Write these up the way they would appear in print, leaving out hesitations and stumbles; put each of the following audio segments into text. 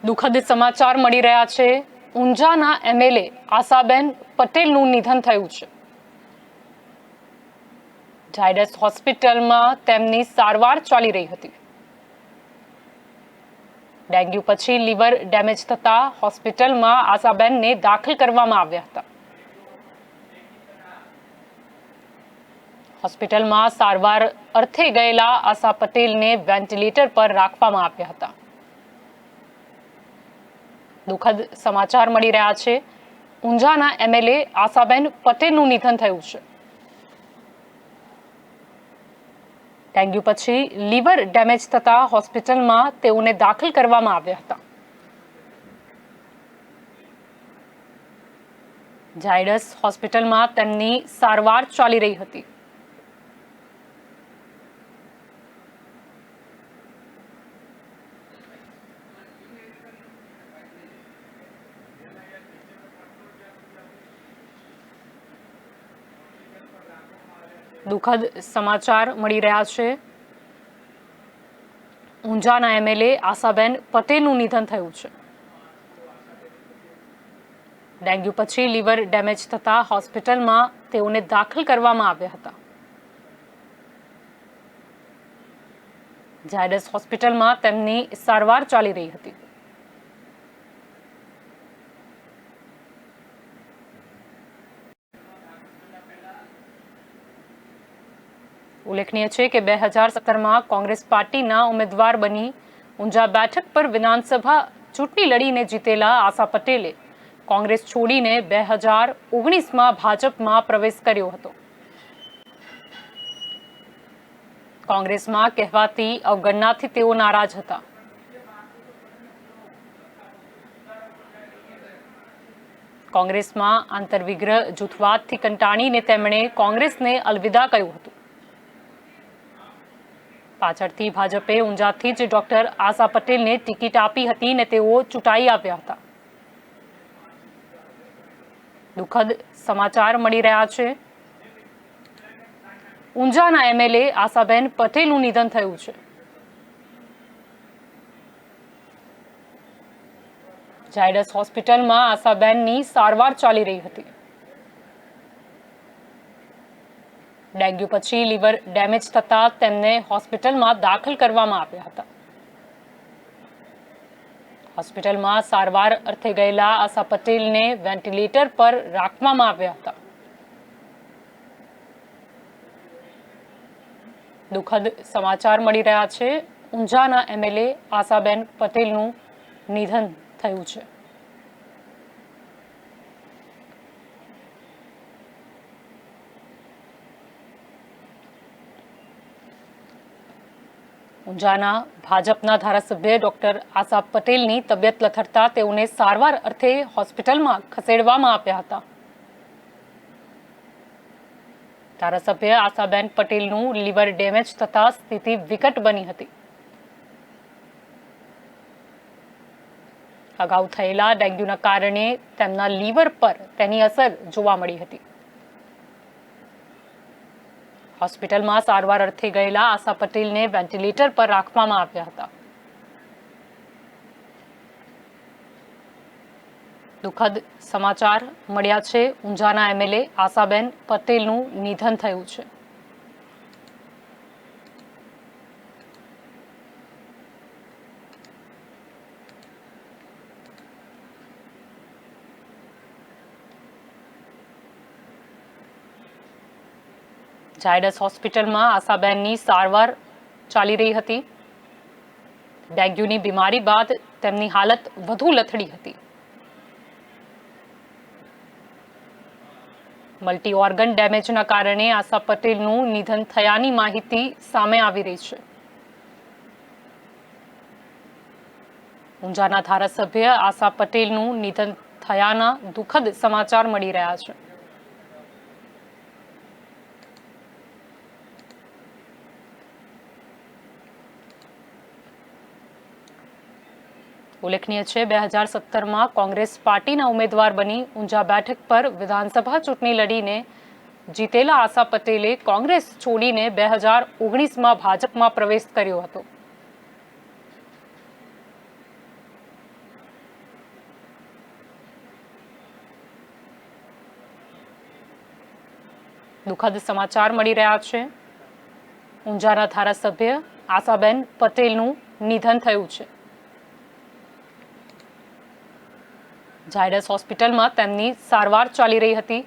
દુઃખદ સમાચાર મળી રહ્યા છે. ઊંઝાના એમએલએ આશાબેન પટેલનું નિધન થયું છે. ઝાયડસ હોસ્પિટલમાં તેમની સારવાર ચાલી રહી હતી. ડેન્ગ્યુ પછી લીવર ડેમેજ થતા હોસ્પિટલમાં આશાબેનને દાખલ કરવામાં આવ્યા હતા. હોસ્પિટલમાં સારવાર અર્થે ગયેલા આશા પટેલને વેન્ટિલેટર પર રાખવામાં આવ્યા હતા. દુઃખદ સમાચાર મળી રહ્યા છે. ઊંઝાના એમએલએ આશાબેન પટેલનું નિધન થયું છે. ડેન્ગ્યુ પછી લીવર ડેમેજ થતા હોસ્પિટલમાં તેઓને દાખલ કરવામાં આવ્યા હતા. ઝાયડસ હોસ્પિટલમાં તેમની સારવાર ચાલી રહી હતી. દુઃખદ સમાચાર મળી રહ્યા છે. ઊંઝાના એમએલએ આશાબેન પટેલનું નિધન થયું છે. ડેન્ગ્યુ પછી લીવર ડેમેજ થતા હોસ્પિટલમાં તેઓને દાખલ કરવામાં આવ્યા હતા. ઝાયડસ હોસ્પિટલમાં તેમની સારવાર ચાલી રહી હતી. ઉલ્લેખનીય છે કે 2017માં કોંગ્રેસ પાર્ટીના ઉમેદવાર બની ઊંઝા બેઠક પર વિધાનસભા ચૂંટણી લડીને જીતેલા આશા પટેલે કોંગ્રેસ છોડીને 2019માં ભાજપમાં પ્રવેશ કર્યો હતો. કોંગ્રેસમાં કહેવાતી અવગણનાથી તેઓ નારાજ હતા. કોંગ્રેસમાં આંતરવિગ્રહ જૂથવાદથી કંટાળીને તેમણે કોંગ્રેસને અલવિદા કહ્યું હતું. પાછળથી ભાજપે ઊંઝાથી જ ડોક્ટર આશા પટેલને ટિકિટ આપી હતી અને તેઓ ચૂંટાઈ આવ્યા હતા. દુઃખદ સમાચાર મળી રહ્યા છે. ઊંઝાના એમએલએ આશાબેન પટેલનું નિધન થયું છે. ઝાયડસ હોસ્પિટલમાં આશાબેનની સારવાર ચાલી રહી હતી. ડેન્ગ્યુ પછી લીવર ડેમેજ થતા તેમને હોસ્પિટલમાં દાખલ કરવામાં આવ્યા હતા. હોસ્પિટલમાં સારવાર અર્થે ગયેલા આશા પટેલને વેન્ટિલેટર પર રાખવામાં આવ્યા હતા. દુઃખદ સમાચાર મળી રહ્યા છે. ઊંઝાના એમએલએ આશાબેન પટેલનું નિધન થયું છે. ઊંઝાના ભાજપના ધારાસભ્ય ડોક્ટર આશા પટેલની તબિયત લથડતા તેઓને સારવાર અર્થે હોસ્પિટલમાં ખસેડવામાં આવ્યા હતા. ધારાસભ્ય આશાબેન પટેલનું લીવર ડેમેજ થતા સ્થિતિ વિકટ બની હતી. અગાઉ થયેલા ડેન્ગ્યુના કારણે તેમના લીવર પર તેની અસર જોવા મળી હતી. હોસ્પિટલમાં સારવાર અર્થે ગયેલા આશા પટેલને વેન્ટિલેટર પર રાખવામાં આવ્યા હતા. દુઃખદ સમાચાર મળ્યા છે. ઊંઝાના એમએલએ આશાબેન પટેલનું નિધન થયું છે. ઝાયડસ હોસ્પિટલમાં આશાબેનની સારવાર ચાલી રહી હતી. ડેન્ગ્યુની બીમારી બાદ તેમની હાલત વધુ લથડી હતી. મલ્ટી ઓર્ગન ડેમેજના કારણે આશા પટેલનું નિધન થયાની માહિતી સામે આવી રહી છે. ઊંઝાના ધારાસભ્ય આશા પટેલનું નિધન થયાના દુઃખદ સમાચાર મળી રહ્યા છે. ઉલ્લેખનીય છે 2017માં કોંગ્રેસ પાર્ટીના ઉમેદવાર બની ઊંઝા બેઠક પર વિધાનસભા ચૂંટણી લડીને જીતેલા આશા પટેલે કોંગ્રેસ છોડીને 2019માં ભાજપમાં પ્રવેશ કર્યો હતો. દુઃખદ સમાચાર મળી રહ્યા છે. ઊંઝાના ધારાસભ્ય આશાબેન પટેલનું નિધન થયું છે. ઝાયડસ હોસ્પિટલમાં તેમની સારવાર ચાલી રહી હતી.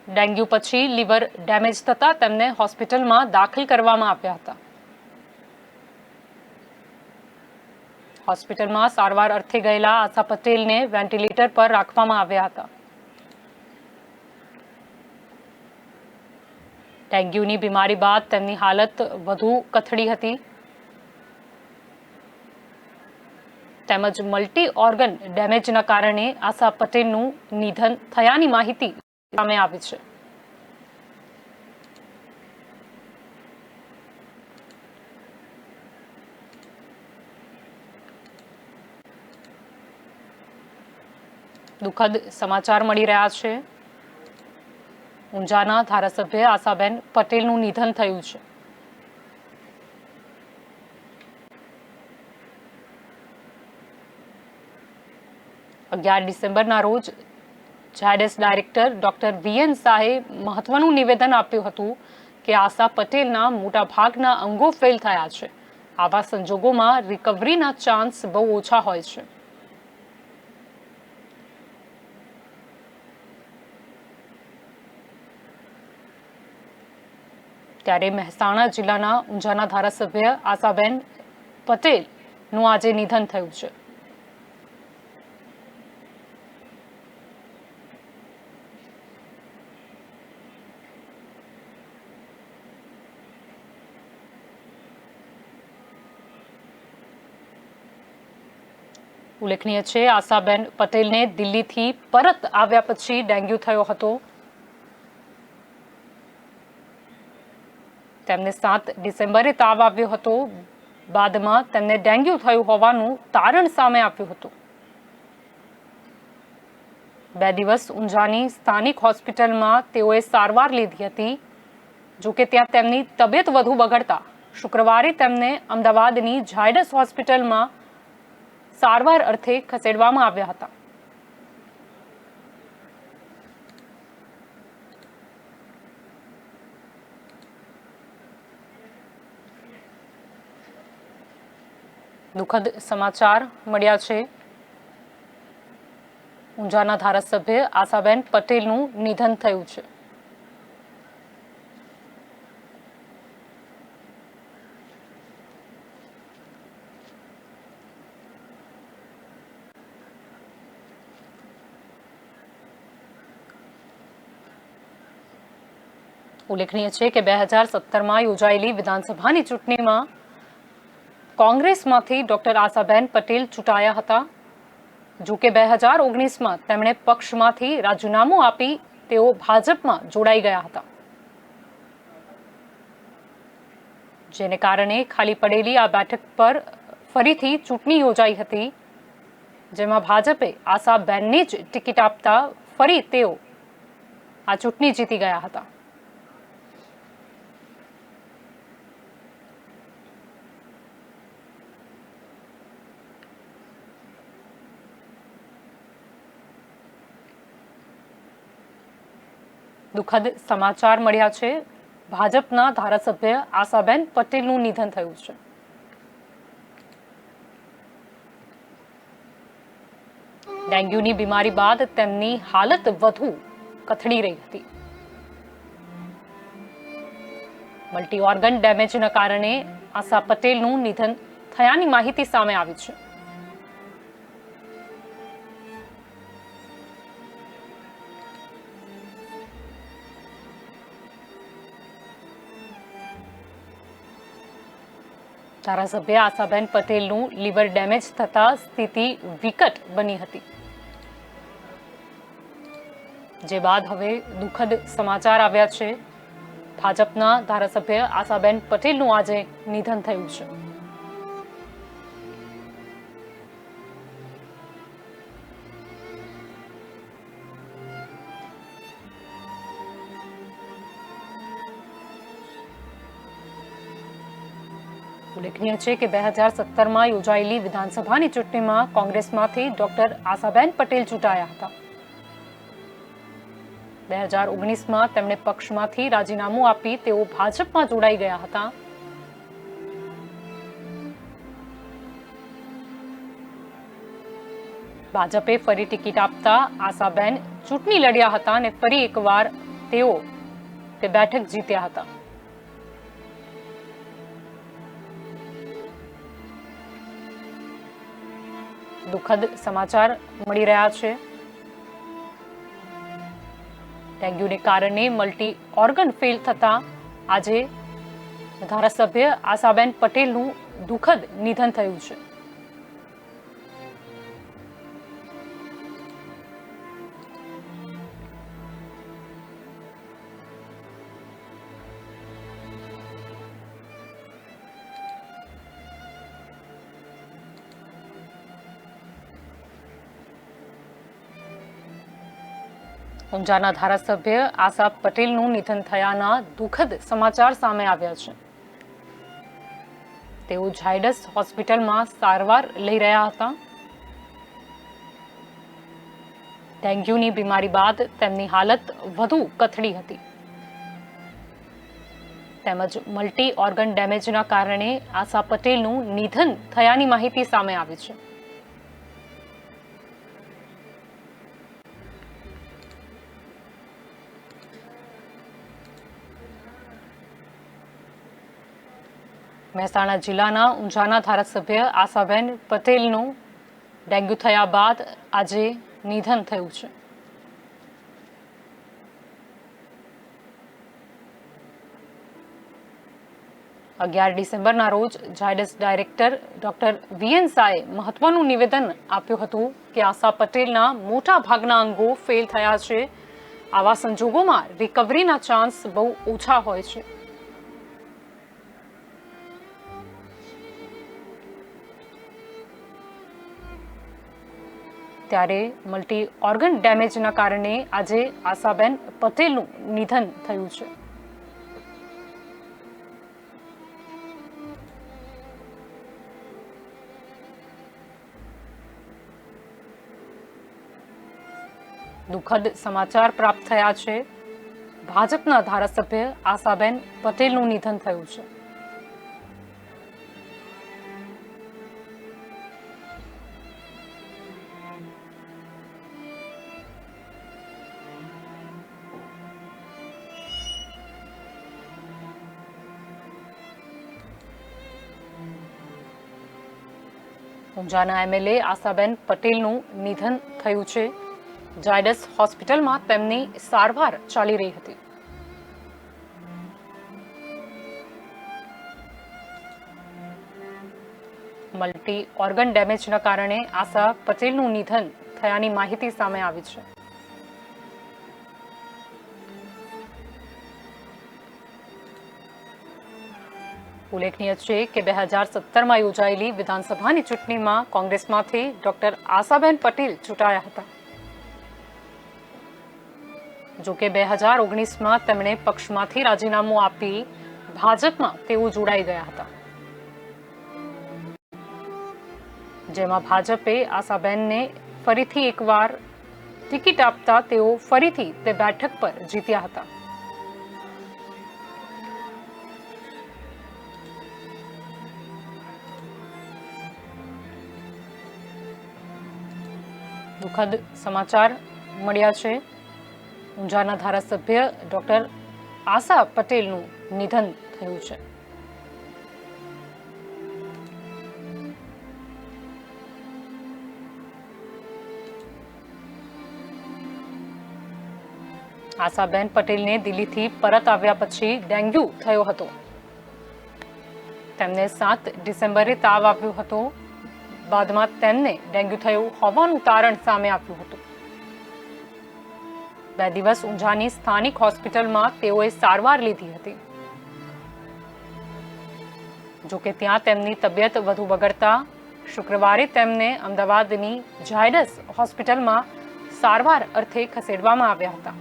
ડેન્ગ્યુ પછી લીવર ડેમેજ થતા તેમને હોસ્પિટલમાં દાખલ કરવામાં આવ્યા હતા. હોસ્પિટલમાં સારવાર અર્થે ગયેલા આશા પટેલને વેન્ટિલેટર પર રાખવામાં આવ્યા હતા. ડેન્ગ્યુની બીમારી બાદ તેમની હાલત વધુ કથળી હતી તેમજ મલ્ટી ઓર્ગન ડેમેજના કારણે આશા પટેલનું નિધન થયાની માહિતી સામે આવી છે. દુઃખદ સમાચાર મળી રહ્યા છે. ઊંઝાના ધારાસભ્ય આશાબેન પટેલનું નિધન થયું છે. ડિસેમ્બરના રોજ ઝાયડસ ડાયરેક્ટર ડોક્ટર વીએન શાહે મહત્વનું નિવેદન આપ્યું હતું કે આશા પટેલના મોટા ભાગના અંગો ફેલ થયા છે. આવા સંજોગોમાં રિકવરીના ચાન્સ બહુ ઓછા હોય છે. ત્યારે મહેસાણા જિલ્લાના ઊંઝાના ધારાસભ્ય આશાબેન પટેલનું આજે નિધન થયું છે. ઉલ્લેખનીય છે આશાબેન પટેલને દિલ્હીથી પરત આવ્યા પછી ડેન્ગ્યુ થયો હતો. તેમને 7 ડિસેમ્બરે તાવ આવ્યો હતો. બાદમાં તેમને ડેન્ગ્યુ થયું હોવાનું તારણ સામે આવ્યું હતું. 2 દિવસ ઊંઝાની સ્થાનિક હોસ્પિટલમાં તેઓએ સારવાર લીધી હતી. જોકે ત્યાં તેમની તબિયત વધુ બગડતા શુક્રવારે તેમને અમદાવાદની ઝાયડસ હોસ્પિટલમાં સારવાર અર્થે ખસેડવામાં આવ્યા હતા. દુઃખદ સમાચાર મળ્યા છે. ઊંઝાના ધારાસભ્ય આશાબેન પટેલનું નિધન થયું છે. ઉલ્લેખનીય છે કે 2017માં યોજાયેલી વિધાનસભાની ચૂંટણીમાં કોંગ્રેસમાંથી ડોક્ટર આશાબેન પટેલ ચૂંટાયા હતા. જો કે 2019માં તેમણે પક્ષમાંથી રાજીનામું આપી તેઓ ભાજપમાં જોડાઈ ગયા હતા, જેને કારણે ખાલી પડેલી આ બેઠક પર ફરીથી ચૂંટણી યોજાઈ હતી, જેમાં ભાજપે આશાબેનને જ ટિકિટ આપતા ફરી તેઓ આ ચૂંટણી જીતી ગયા હતા. દુઃખદ સમાચાર મળ્યા છે. ભાજપના ધારાસભ્ય આશાબેન પટેલનું નિધન થયું છે. ડેન્ગ્યુની બીમારી બાદ તેમની હાલત વધુ કથળી રહી હતી. મલ્ટી ઓર્ગન ડેમેજના કારણે આશા પટેલનું નિધન થયાની માહિતી સામે આવી છે. ધારાસભ્ય આશાબેન પટેલનું લીવર ડેમેજ થતા સ્થિતિ વિકટ બની હતી, જે બાદ હવે દુઃખદ સમાચાર આવ્યા છે. ભાજપના ધારાસભ્ય આશાબેન પટેલનું આજે નિધન થયું છે. ઉલ્લેખનીય છે કે 2017માં યોજાયેલી વિધાનસભાની ચૂંટણીમાં કોંગ્રેસમાંથી ડોક્ટર આશાબેન પટેલ ચૂંટાયા હતા. 2019માં તેમણે પક્ષમાંથી રાજીનામું આપી તેઓ ભાજપમાં જોડાઈ ગયા હતા. ભાજપે ફરી ટિકિટ આપતા આશાબેન ચૂંટણી લડ્યા હતા અને ફરી એકવાર તેઓ તે બેઠક જીત્યા હતા. દુઃખદ સમાચાર મળી રહ્યા છે. ડેન્ગ્યુને કારણે મલ્ટી ઓર્ગન ફેલ થતા આજે ધારાસભ્ય આશાબેન પટેલનું દુઃખદ નિધન થયું છે. ઊંઝાના ધારાસભ્ય આશા પટેલનું નિધન થયાના દુઃખદ સમાચાર સામે આવ્યા છે. તેઓ ઝાયડસ હોસ્પિટલમાં સારવાર લઈ રહ્યા હતા. ડેન્ગ્યુની બીમારી બાદ તેમની હાલત વધુ કથળી હતી તેમજ મલ્ટી ઓર્ગન ડેમેજના કારણે આશા પટેલનું નિધન થયાની માહિતી સામે આવી છે. મહેસાણા જિલ્લાના ઊંઝાના ધારાસભ્ય આશાબેન પટેલનું ડેન્ગ્યુ થયા બાદ આજે નિધન થયું છે. ડિસેમ્બરના રોજ ઝાયડસ ડાયરેક્ટર ડોક્ટર વીએન શાહે મહત્વનું નિવેદન આપ્યું હતું કે આશા પટેલના મોટા ભાગના અંગો ફેલ થયા છે. આવા સંજોગોમાં રિકવરીના ચાન્સ બહુ ઓછા હોય છે. ત્યારે મલ્ટી ઓર્ગન ડેમેજના કારણે આજે આશાબેન પટેલનું નિધન થયું છે. દુઃખદ સમાચાર પ્રાપ્ત થયા છે. ભાજપના ધારાસભ્ય આશાબેન પટેલનું નિધન થયું છે. ઊંઝાના એમએલએ આશાબેન પટેલનું નિધન થયું છે. ઝાયડસ હોસ્પિટલમાં તેમની સારવાર ચાલી રહી હતી. મલ્ટી ઓર્ગન ડેમેજના કારણે આશા પટેલનું નિધન થયાની માહિતી સામે આવી છે. ઉલ્લેખનીય છે કે 2017માં યોજાયેલી વિધાનસભાની ચૂંટણીમાં કોંગ્રેસમાંથી ડોક્ટર આશાબેન પટેલ ચૂંટાયા હતા. જોકે 2019માં તેમણે પક્ષમાંથી રાજીનામું આપી ભાજપમાં તેઓ જોડાઈ ગયા હતા, જેમાં ભાજપે આશાબેનને ફરીથી એકવાર ટિકિટ આપતા તેઓ ફરીથી તે બેઠક પર જીત્યા હતા. દુઃખદ સમાચાર મળ્યા છે. ઊંઝાના ધારાસભ્ય ડોક્ટર આશા પટેલનું નિધન થયું છે. આશાબેન પટેલને દિલ્હીથી પરત આવ્યા પછી ડેન્ગ્યુ થયો હતો. તેમને 7 ડિસેમ્બરે તાવ આવ્યો હતો. બાદમાં તેમને ડેન્ગ્યુ થયું હોવાનું તારણ સામે આવ્યું હતું. 2 દિવસ ઊંઝાની સ્થાનિક હોસ્પિટલમાં તેઓએ સારવાર લીધી હતી. જોકે ત્યાં તેમની તબિયત વધુ બગડતા શુક્રવારે તેમને અમદાવાદની ઝાયડસ હોસ્પિટલમાં સારવાર અર્થે ખસેડવામાં આવ્યા હતા.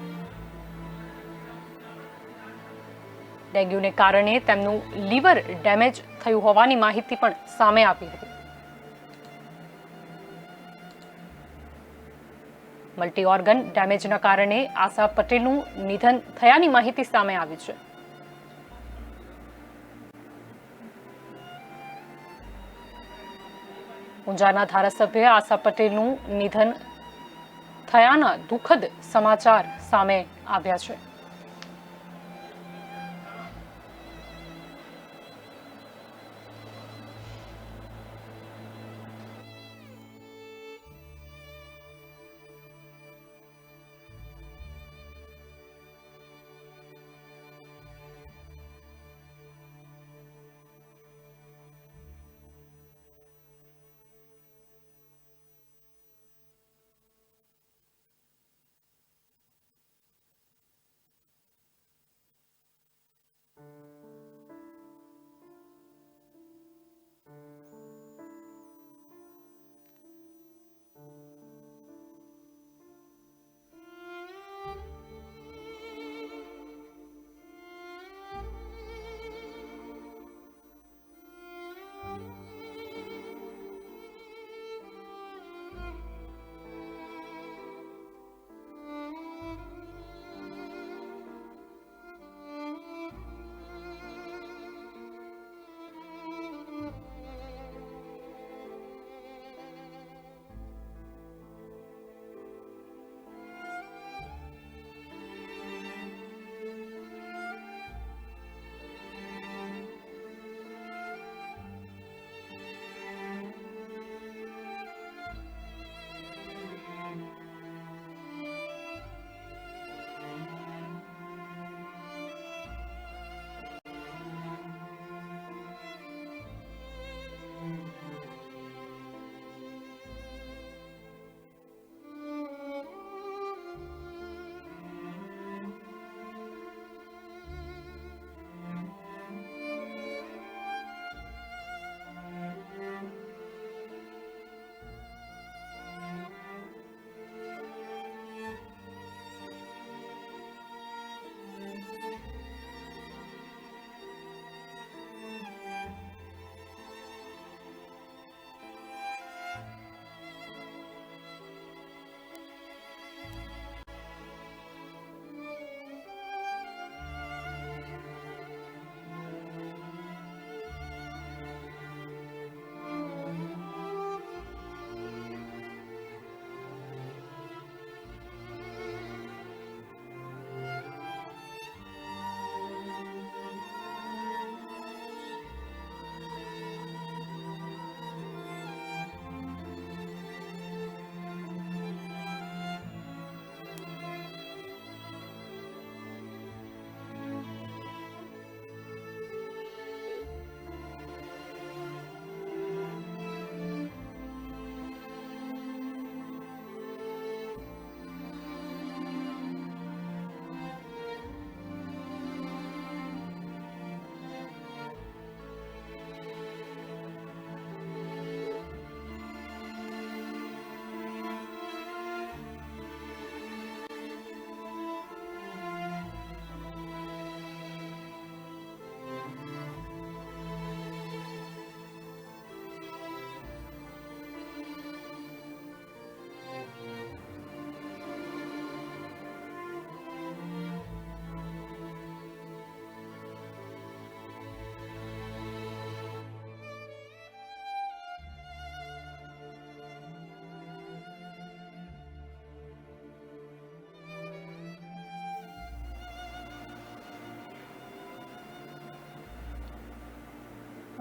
ડેન્ગ્યુને કારણે તેમનું લીવર ડેમેજ થયું હોવાની માહિતી પણ સામે આવી હતી. મલ્ટી ઓર્ગન ડેમેજના કારણે આશા પટેલનું નિધન થયાની માહિતી સામે આવી છે. ઊંઝાના ધારાસભ્ય આશા પટેલનું નિધન થયાના દુઃખદ સમાચાર સામે આવ્યા છે.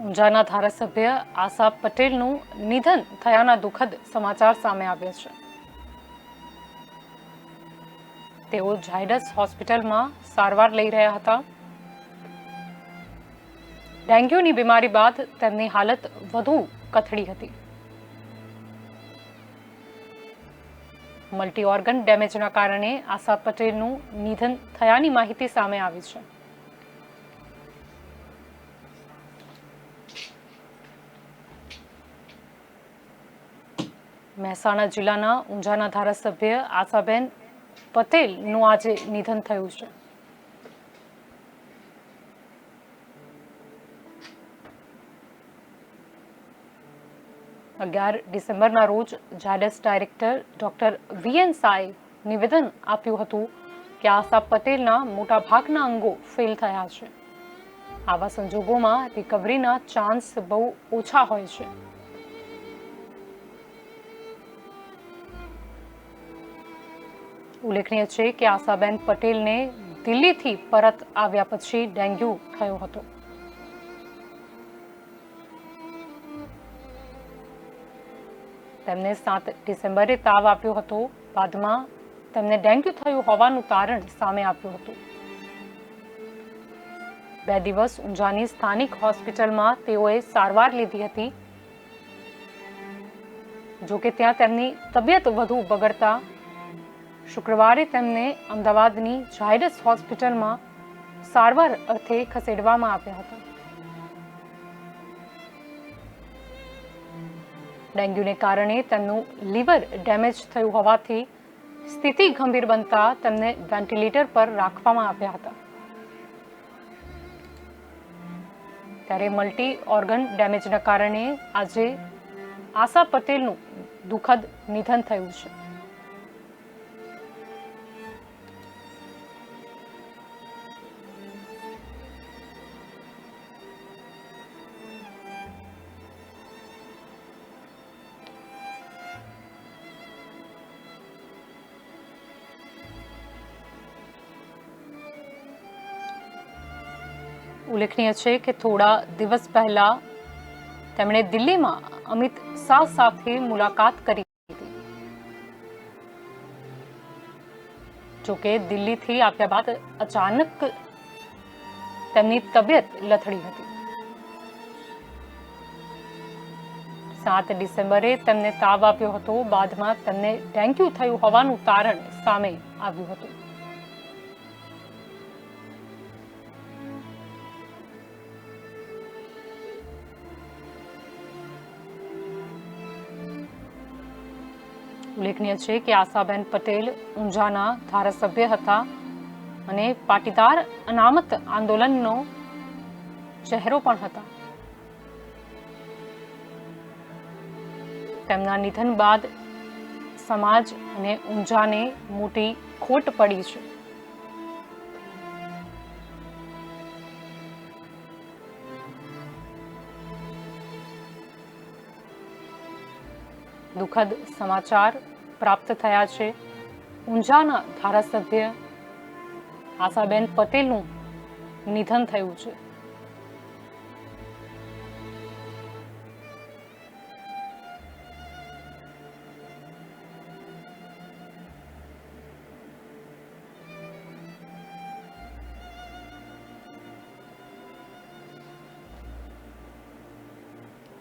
ઊંઝાના ધારાસભ્ય આશા પટેલનું નિધન થયાના દુઃખદ સમાચાર સામે આવ્યા છે. તેઓ ઝાયડસ હોસ્પિટલમાં સારવાર લઈ રહ્યા હતા. ડેન્ગ્યુની બીમારી બાદ તેમની હાલત વધુ કથળી હતી. મલ્ટી ઓર્ગન ડેમેજના કારણે આશા પટેલનું નિધન થયાની માહિતી સામે આવી છે. મહેસાણા જિલ્લાના ઊંઝાના ધારાસભ્ય આશાબેન પટેલનું આજે નિધન થયું છે. 11 ડિસેમ્બરના રોજ ઝાયડસ ડાયરેક્ટર ડોક્ટર વીએન શાહે નિવેદન આપ્યું હતું કે આશા પટેલના મોટાભાગના અંગો ફેલ થયા છે. આવા સંજોગોમાં રિકવરીના ચાન્સ બહુ ઓછા હોય છે. ઉલ્લેખનીય છે કે આશાબેન પટેલને દિલ્હીથી પરત આવ્યા પછી ડેન્ગ્યુ થયો હતો. તેમને 7 ડિસેમ્બરે તાવ આપ્યો હતો. બાદમાં તેમને ડેન્ગ્યુ થયું હોવાનું તારણ સામે આવ્યું હતું. 2 દિવસ ઊંઝાની સ્થાનિક હોસ્પિટલમાં તેઓએ સારવાર લીધી હતી. જોકે ત્યાં તેમની તબિયત વધુ બગડતા શુક્રવારે તેમને અમદાવાદની ઝાયડસ હોસ્પિટલમાં સારવાર અર્થે ખસેડવામાં આવ્યા હતા. ડેન્ગ્યુને કારણે તેમનું લીવર ડેમેજ થયું હોવાથી સ્થિતિ ગંભીર બનતા તેમને વેન્ટિલેટર પર રાખવામાં આવ્યા હતા. ત્યારે મલ્ટી ઓર્ગન ડેમેજના કારણે આજે આશા પટેલનું દુઃખદ નિધન થયું છે. ઉલ્લેખનીય છે કે થોડા દિવસ પહેલા તેમણે દિલ્હીમાં અમિત શાહ સાથે મુલાકાત કરી હતી. જોકે દિલ્હીથી આવ્યા બાદ અચાનક તેમની તબિયત લથડી હતી. 7 ડિસેમ્બરે તેમને તાવ આવ્યો હતો. બાદમાં તેમને ડેન્ગ્યુ થયું હોવાનું તારણ સામે આવ્યું હતું. ઉલ્લેખનીય છે કે આશાબેન પટેલ ઊંઝાના ધારાસભ્ય હતા અને પાટીદાર અનામત આંદોલનનો ચહેરો પણ હતા. તેમના નિધન બાદ સમાજ અને ઊંઝાને મોટી ખોટ પડી છે. દુઃખદ સમાચાર પ્રાપ્ત થયા છે. ઊંઝાના ધારાસભ્ય આશાબેન પટેલનું નિધન થયું છે.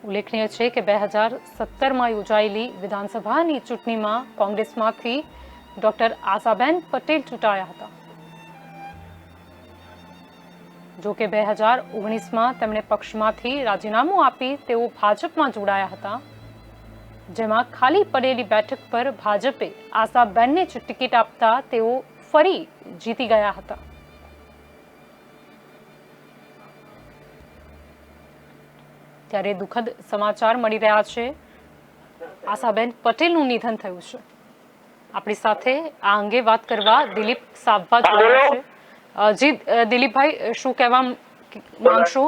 ઉલ્લેખનીય છે કે 2017માં યોજાયેલી વિધાનસભાની ચૂંટણીમાં કોંગ્રેસમાંથી ડોક્ટર આશાબેન પટેલ ચૂંટાયા હતા. જો કે 2019માં તેમણે પક્ષમાંથી રાજીનામું આપી તેઓ ભાજપમાં જોડાયા હતા, જેમાં ખાલી પડેલી બેઠક પર ભાજપે આશાબેનને જ ટિકિટ આપતા તેઓ ફરી જીતી ગયા હતા. ત્યારે દુઃખદ સમાચાર મળી રહ્યા છે. આશાબેન પટેલનું નિધન થયું છે. આપણી સાથે આ અંગે વાત કરવા દિલીપ સાવવા જોડાયા છે. જી દિલીપભાઈ, શું કહેવા માંગશો?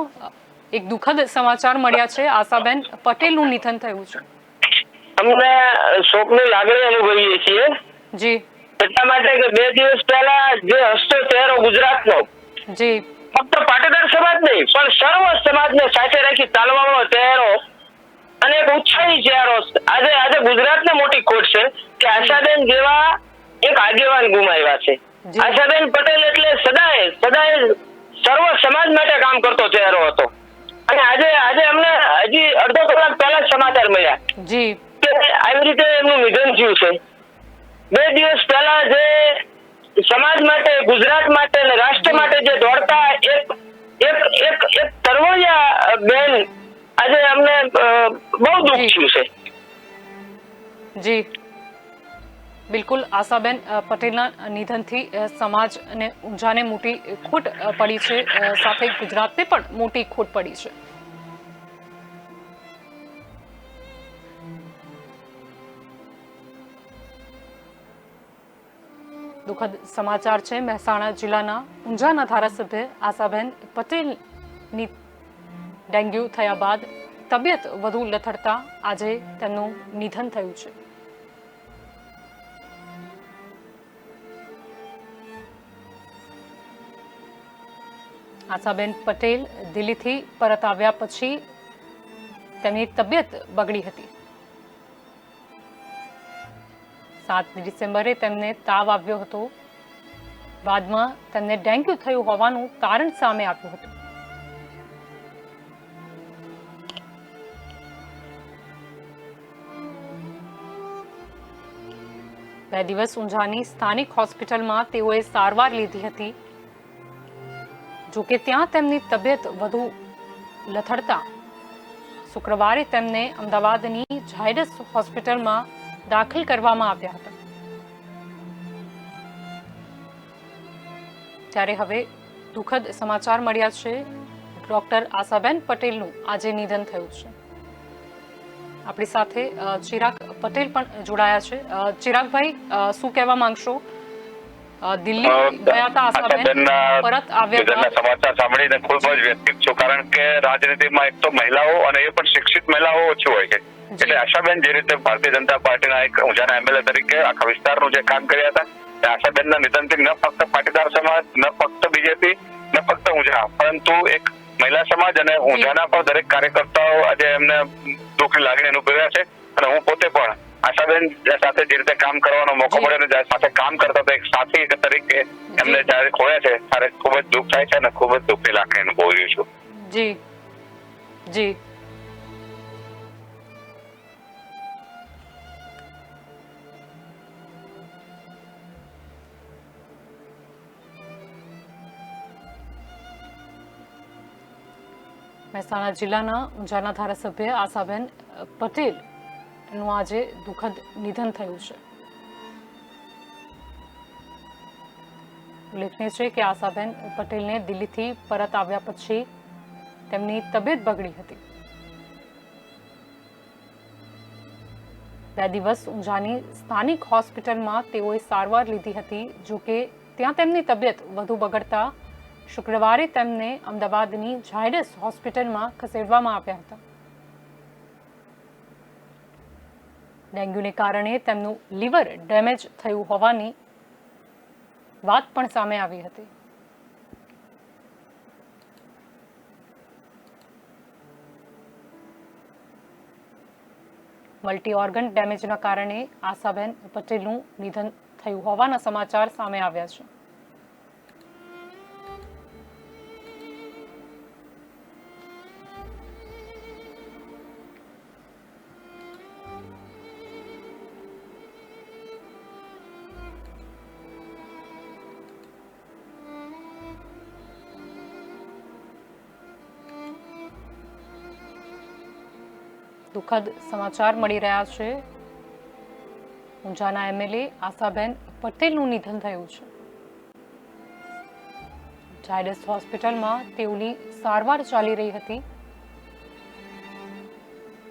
એક દુઃખદ સમાચાર મળ્યા છે, આશાબેન પટેલનું નિધન થયું છે. અમને શોકની લાગણી અનુભવીએ છીએ. જી. એટલા માટે કે 2 દિવસ પહેલા જે હસતો ચહેરો ગુજરાતનો, જી, ફક્ત પાટીદાર સમાજ નહીં પણ સર્વ સમાજને સાથે રાખી ચાલવાનો ચહેરો અને એક ઉત્સાહી ચહેરો, આજે ગુજરાતને મોટી ખોટ છે કે આશાબેન જેવા એક આગેવાન ગુમાવ્યા છે. આશાબેન પટેલ એટલે સદાય સર્વ સમાજ માટે કામ કરતો ચહેરો હતો. અને આજે અમને હજી અડધો કલાક પહેલા સમાચાર મળ્યા જી કે આવી રીતે એમનું નિધન થયું છે. 2 દિવસ પહેલા જે સમાજ માટે, ગુજરાત માટે અને રાષ્ટ્ર માટે જે દોડતા એક તરવૈયા બેન આજે અમને બહુ દુઃખ થયું છે. જી બિલકુલ, આશાબેન પટેલના નિધનથી સમાજ અને ઊંઝાને મોટી ખોટ પડી છે, સાથે ગુજરાતને પણ મોટી ખોટ પડી છે. દુઃખદ સમાચાર છે મહેસાણા જિલ્લાના ઊંઝાના ધારાસભ્ય આશાબેન પટેલની ડેન્ગ્યુ થયા બાદ તબિયત વધુ લથડતા આજે તેમનું નિધન થયું છે. આશાબેન પટેલ દિલ્હીથી પરત આવ્યા પછી તેમની તબિયત બગડી હતી. 7 ડિસેમ્બરે તેમને તાવ આવ્યો હતો. બાદમાં તેમને ડેન્ગ્યુ થયું હોવાનું તારણ સામે આવ્યું હતું. બે દિવસ ઊંઝાની સ્થાનિક હોસ્પિટલમાં તેઓએ સારવાર લીધી હતી. જોકે ત્યાં તેમની તબિયત વધુ લથડતા શુક્રવારે તેમને અમદાવાદની ઝાયડસ હોસ્પિટલમાં દાખલ કરવામાં આવ્યા હતા. ત્યારે હવે દુઃખદ સમાચાર મળ્યા છે. ડોક્ટર આશાબેન પટેલનું આજે નિધન થયું છે. આપણી સાથે ચિરાગ પટેલ પણ જોડાયા છે. ચિરાગભાઈ, શું કહેવા માંગશો? દિલ્હી ગયા હતા આશાબેન, પરત આવ્યા સમાચાર સાંભળીને ખૂબ જ વ્યથિત છું, કારણ કે રાજનીતિમાં એક તો મહિલાઓ અને એ પણ શિક્ષિત મહિલાઓ ઓછી હોય છે. એટલે આશાબેન જે રીતે ભારતીય જનતા પાર્ટીના એક ઊંઝાના એમએલએ તરીકે આખા વિસ્તારનું જે કામ કર્યા હતા, તે આશાબેનના નિધનથી ન ફક્ત પાટીદાર સમાજ, ન ફક્ત બીજેપી, ન ફક્ત ઊંઝા, પરંતુ એક મહિલા સમાજ અને ઊંઝાના પણ દરેક કાર્યકર્તાઓ આજે એમને દુઃખની લાગણી અનુભવ્યા છે. અને હું પોતે પણ આશાબેન સાથે જે રીતે કામ કરવાનો મોકો મળ્યો અને સાથે કામ કરતા હતા એક સાથી તરીકે એમને જયારે ખોયા છે ત્યારે ખૂબ જ દુઃખ થાય છે અને ખૂબ જ દુઃખની લાગણી અનુભવી છું. જી જી મહેસાણા જિલ્લાના ઊંઝાના ધારાસભ્ય આશાબેન પટેલનું આજે દુઃખદ નિધન થયું છે. ઉલ્લેખનીય છે કે આશાબેન પટેલને દિલ્હીથી પરત આવ્યા પછી તેમની તબિયત બગડી હતી. 2 દિવસ ઊંઝાની સ્થાનિક હોસ્પિટલમાં તેઓએ સારવાર લીધી હતી. જોકે ત્યાં તેમની તબિયત વધુ બગડતા શુક્રવારે તેમને અમદાવાદની ઝાયડસ હોસ્પિટલમાં ખસેડવામાં આવ્યા હતા. ડેન્ગ્યુને કારણે તેમનું લીવર ડેમેજ થયું હોવાની વાત પણ સામે આવી હતી. મલ્ટી ઓર્ગન ડેમેજના કારણે આશાબેન પટેલનું નિધન થયું હોવાના સમાચાર સામે આવ્યા છે. દુઃખદ સમાચાર મળી રહ્યા છે. ઊંઝાના એમએલએ આશાબેન પટેલનું નિધન થયું છે. ઝાયડસ હોસ્પિટલમાં તેઓની સારવાર ચાલી રહી હતી.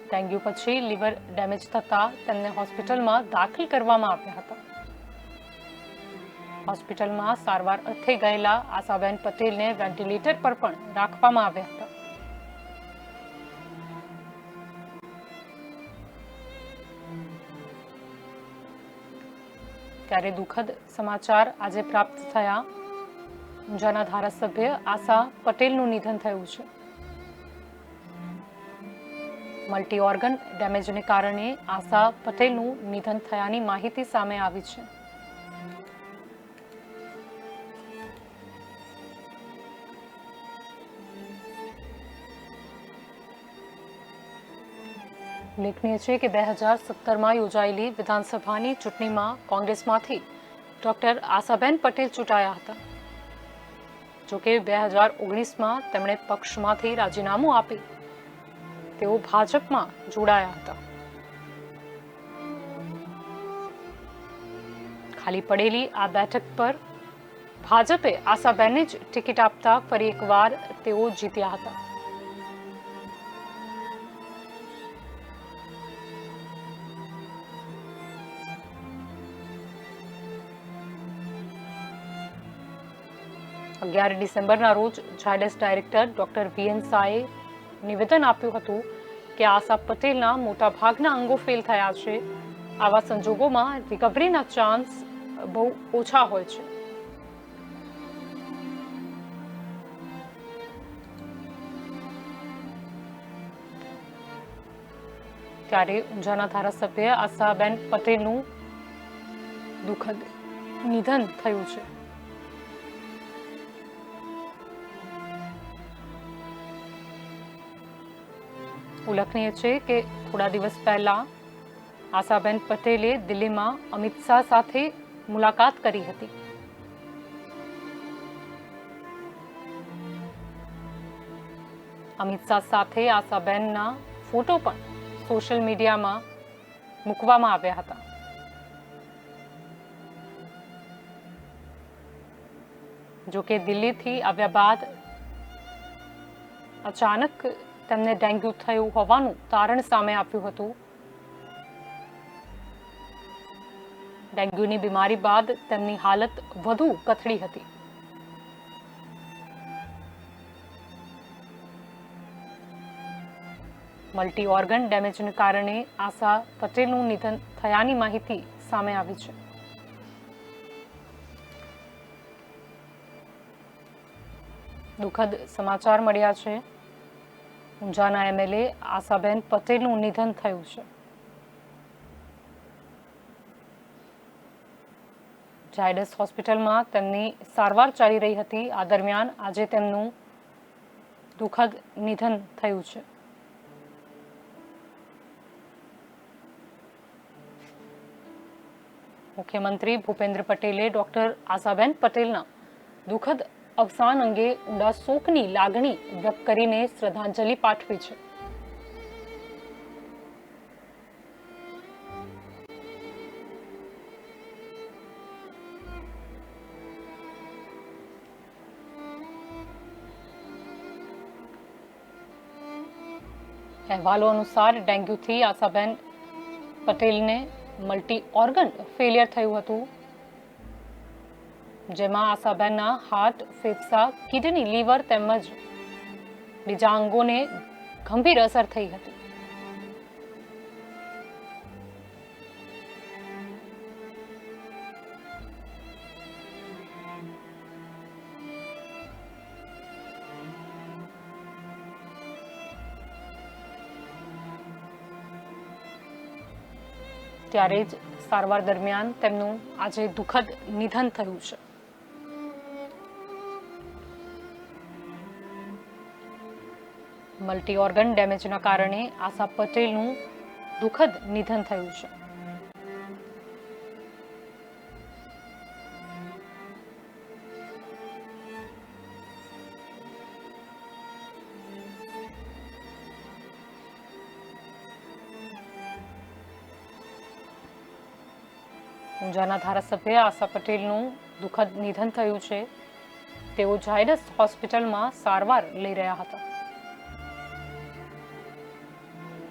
ડેન્ગ્યુ પછી લીવર ડેમેજ થતા તેમને હોસ્પિટલમાં દાખલ કરવામાં આવ્યા હતા. હોસ્પિટલમાં સારવાર અર્થે ગયેલા આશાબેન પટેલને વેન્ટિલેટર પર પણ રાખવામાં આવ્યા હતા. ત્યારે દુઃખદ સમાચાર આજે પ્રાપ્ત થયા. ઊંઝાના ધારાસભ્ય આશા પટેલનું નિધન થયું છે. મલ્ટી ઓર્ગન ડેમેજને કારણે આશા પટેલનું નિધન થયાની માહિતી સામે આવી છે. ઉલ્લેખનીય છે કે 2017માં યોજાયેલી વિધાનસભાની ચૂંટણીમાં કોંગ્રેસમાંથી ડોક્ટર આશાબેન પટેલ ચૂંટાયા હતા. જોકે 2019માં તેમણે પક્ષમાંથી રાજીનામું આપી તેઓ ભાજપમાં જોડાયા હતા. ખાલી પડેલી આ બેઠક પર ભાજપે આશાબેનને જ ટિકિટ આપતા ફરી એકવાર તેઓ જીત્યા હતા. 11 ડિસેમ્બરના રોજ ઝાયડસ ડાયરેક્ટર ડોક્ટર વીએન શાહે નિવેદન આપ્યું હતું કે આશા પટેલના મોટાભાગના અંગો ફેલ થયા છે. આવા સંજોગોમાં રિકવરીના ચાન્સ બહુ ઓછા હોય છે. ત્યારે ઊંઝાના ધારાસભ્ય આશાબેન પટેલનું દુઃખદ નિધન થયું છે. ઉલ્લેખનીય છે કે થોડા દિવસ પહેલા આશાબેન પટેલે દિલ્હીમાં અમિત શાહ સાથે મુલાકાત કરી હતી. અમિત શાહ સાથે આશાબેનના ફોટો પણ સોશિયલ મીડિયામાં મૂકવામાં આવ્યા હતા. જોકે દિલ્હીથી આવ્યા બાદ અચાનક તેમને ડેન્ગ્યુ થયું હોવાનું તારણ સામે આવ્યું હતું. ડેન્ગ્યુની બીમારી બાદ તેમની હાલત વધુ કથળી હતી. મલ્ટી ઓર્ગન ડેમેજને કારણે આશા પટેલનું નિધન થયાની માહિતી સામે આવી છે. દુઃખદ સમાચાર મળ્યા છે. ઊંઝાના એમએલએ આશાબેન પટેલનું નિધન થયું છે. ઝાયડસ હોસ્પિટલમાં તેમની સારવાર ચાલી રહી હતી. આ દરમિયાન આજે તેમનું દુઃખદ નિધન થયું છે. મુખ્યમંત્રી ભૂપેન્દ્ર પટેલે ડોક્ટર આશાબેન પટેલના દુઃખદ અવસાન અંગે ઊંડા શોકની લાગણી વ્યક્ત કરીને શ્રદ્ધાંજલિ પાઠવી છે. અહેવાલો અનુસાર ડેન્ગ્યુથી આશાબેન પટેલને મલ્ટી ઓર્ગન ફેલિયર થયું હતું, જેમાં આશાબેનના હાર્ટ, ફેફસા, કિડની, લીવર તેમજ બીજા અંગોને ગંભીર અસર થઈ હતી. ત્યારે જ સારવાર દરમિયાન તેમનું આજે દુઃખદ નિધન થયું છે. મલ્ટી ઓર્ગન ડેમેજના કારણે આશા પટેલનું દુઃખદ નિધન થયું છે. ઊંઝાના ધારાસભ્ય આશા પટેલનું દુઃખદ નિધન થયું છે. તેઓ ઝાયડસ હોસ્પિટલમાં સારવાર લઈ રહ્યા હતા.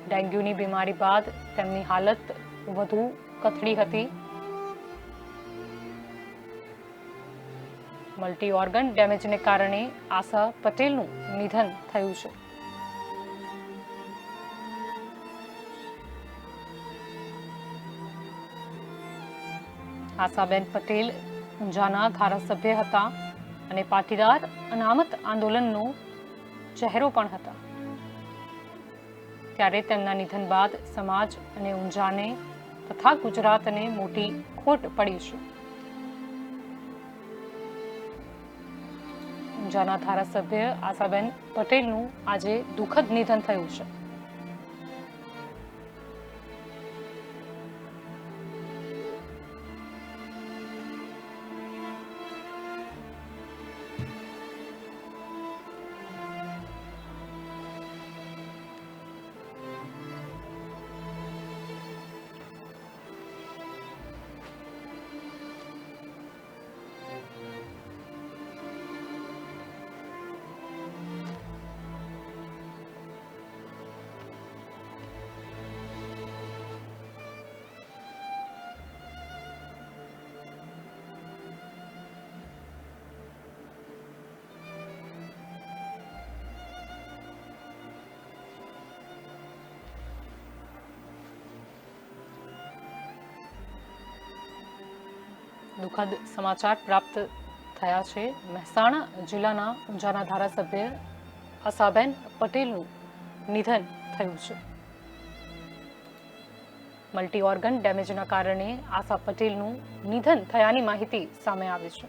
ડેન્ગ્યુની બીમારી બાદ તેમની હાલત વધુ કથળી હતી. મલ્ટી ઓર્ગન ડેમેજને કારણે આશા પટેલનું નિધન થયું છે. આશાબેન પટેલ ઊંઝાના ધારાસભ્ય હતા અને પાટીદાર અનામત આંદોલનનો ચહેરો પણ હતા. ત્યારે તેમના નિધન બાદ સમાજ અને ઊંઝાને તથા ગુજરાતને મોટી ખોટ પડી છે. ઊંઝાના ધારાસભ્ય આશાબેન પટેલનું આજે દુઃખદ નિધન થયું છે. દુઃખદ સમાચાર પ્રાપ્ત થયા છે. મહેસાણા જિલ્લાના ઊંઝાના ધારાસભ્ય આશાબેન પટેલનું નિધન થયું છે. મલ્ટી ઓર્ગન ડેમેજના કારણે આશા પટેલનું નિધન થયાની માહિતી સામે આવી છે.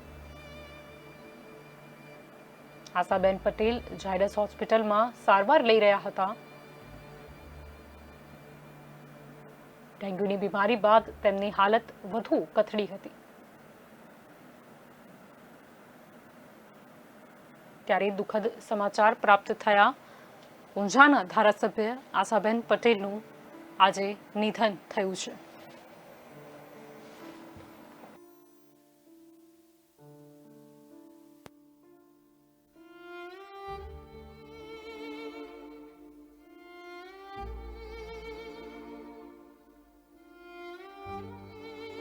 આશાબેન પટેલ ઝાયડસ હોસ્પિટલમાં સારવાર લઈ રહ્યા હતા. ડેન્ગ્યુની બીમારી બાદ તેમની હાલત વધુ કથળી હતી. ત્યારે દુઃખદ સમાચાર પ્રાપ્ત થયા. ઊંઝાના ધારાસભ્ય આશાબેન પટેલનું આજે નિધન થયું છે.